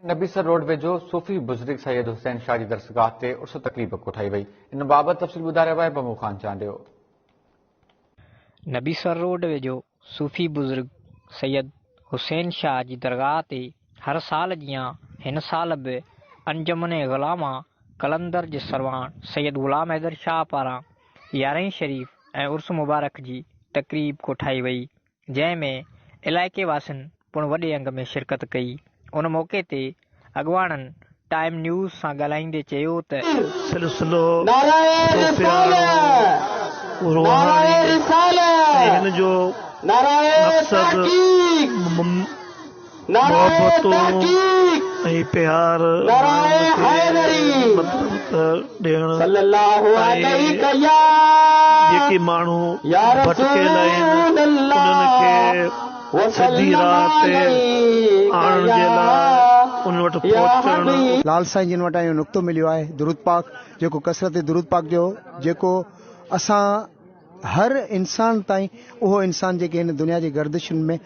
नबी sir road वेझो सूफ़ी बुज़ुर्ग सैयद हुसैन शाह जी दरसगाह ते उर्स तकलीफ़ कोठाई वई। इन बाबति तफ़सील ॿुधाए रहियो आहे बमू ख़ान चांडियो। नबी सर रोड वेझो सूफ़ी बुज़ुर्ग सैयद हुसैन शाह जी दरगाह ते हर साल जीअं हिन साल बि अंजमन ग़लामा क़लंदर जे सरवाण सैयद ग़ुलाम हैदर शाह पारां 11 शरीफ़ ऐं उर्स मुबारक जी तक़रीब कोठाई वई, जंहिं में इलाइक़े वासियुनि पिणु वॾे अंग में शिरकत कई। उन मौक़े ते अॻवाननि टाइम न्यूज़ सां ॻाल्हाईंदे चयो त सिलसिलो हिन जो मक़सद मोहबतूं ऐं प्यार जेके माण्हू भटकियल आहिनि उन्हनि खे सिधी राह ते आणण जे लाइ उन वटि पहुचण। लाल साईं जिन वटां इहो नुक़्तो मिलियो आहे दुरूद पाक, जेको क़ثرت दुरूद पाक जो जेको असां हर इंसान ताईं उहो इंसान जेके हिन दुनिया जी गर्दिशुनि में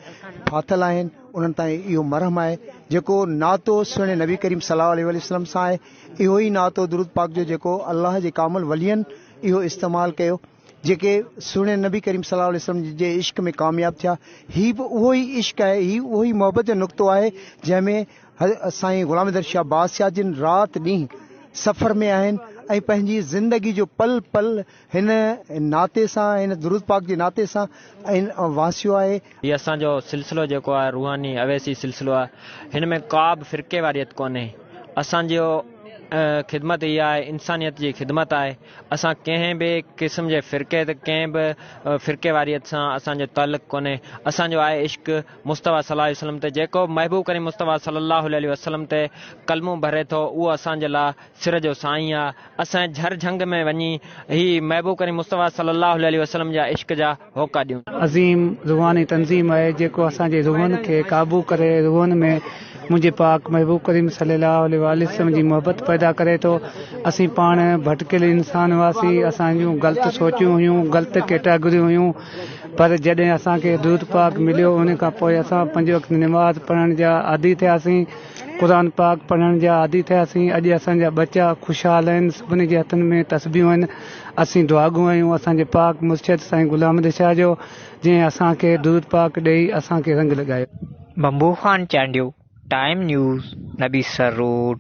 फाथल आहिनि उन्हनि ताईं इहो मरहम आहे, जेको नातो सुहिणे नबी करीम सल्लल्लाहु अलैहि वसल्लम सां आहे। इहो ई नातो दुरूद पाक जो जेको अल्लाह जे कामिल वलियनि इहो इस्तेमालु कयो, जेके सुहिणे नबी करीम सल्लल्लाहु अलैहि वसल्लम जे इश्क में कामयाबु थिया। ही बि उहो ई इश्क आहे, ही उहो ई मोहबत जो नुक़्तो आहे जंहिंमें साईं ग़ुलाम हैदर शाह बादशाह जिन राति ॾींहुं सफ़र में आहिनि ऐं पंहिंजी ज़िंदगी जो पल पल हिन नाते सां, हिन दुरूद पाक जे नाते सां वासियो आहे। हीउ असांजो सिलसिलो जेको आहे रूहानी अवैसी सिलसिलो आहे, हिन में का बि फ़िरके वारियत कोन्हे। असांजो ख़िदमत इहा आहे, इंसानियत जी ख़िदमत आहे। असां कंहिं बि क़िस्म जे फ़िरके ते कंहिं बि फ़िरके वारियत सां असांजो ताल्लुक़ कोन्हे। असांजो आहे इश्क मुस्तफ़ा सल्लल्लाहु अलैहि वसल्लम ते, जेको महबूब करीम मुस्तफ़ा सल्लल्लाहु अलैहि वसल्लम ते कलमो भरे थो उहो असांजे लाइ सिर जो साईं आहे। असां झर झंग में वञी ही महबूब करीम मुस्तफ़ा सल्लल्लाहु अलैहि वसल्लम जा इश्क जा होका ॾियूं। अज़ीम रूहानी तंज़ीम आहे जेको असांजे रूहनि खे क़ाबू करे रूहनि में मुंहिंजे पाक महबूब करीम सल्लल्लाहु अलैहि वसल्लम जी मोहबत पैदा करे थो। असीं पाण भटकियल इंसान हुआसीं, असांजूं ग़लति सोचियूं हुयूं, ग़लति कैटेगरियूं हुयूं, पर जॾहिं असांखे दुरूद पाक मिलियो उन खां पोइ असां 5 वक़्त नमाज़ पढ़ण जा आदी थियासीं, क़ुर पाक पढ़ण जा आदी थियासीं। अॼु असांजा बच्चा ख़ुशहाल आहिनि, सभिनी जे हथनि में तस्बीहूं आहिनि। असीं दुआगूं आहियूं असांजे पाक मुर्शिद साईं ग़ुलाम हैदर शाह जो, जंहिं असांखे दुरूद पाक ॾेई असांखे रंग लॻायो। Bamboo Khan Chandio, time news, नबी सर रोड।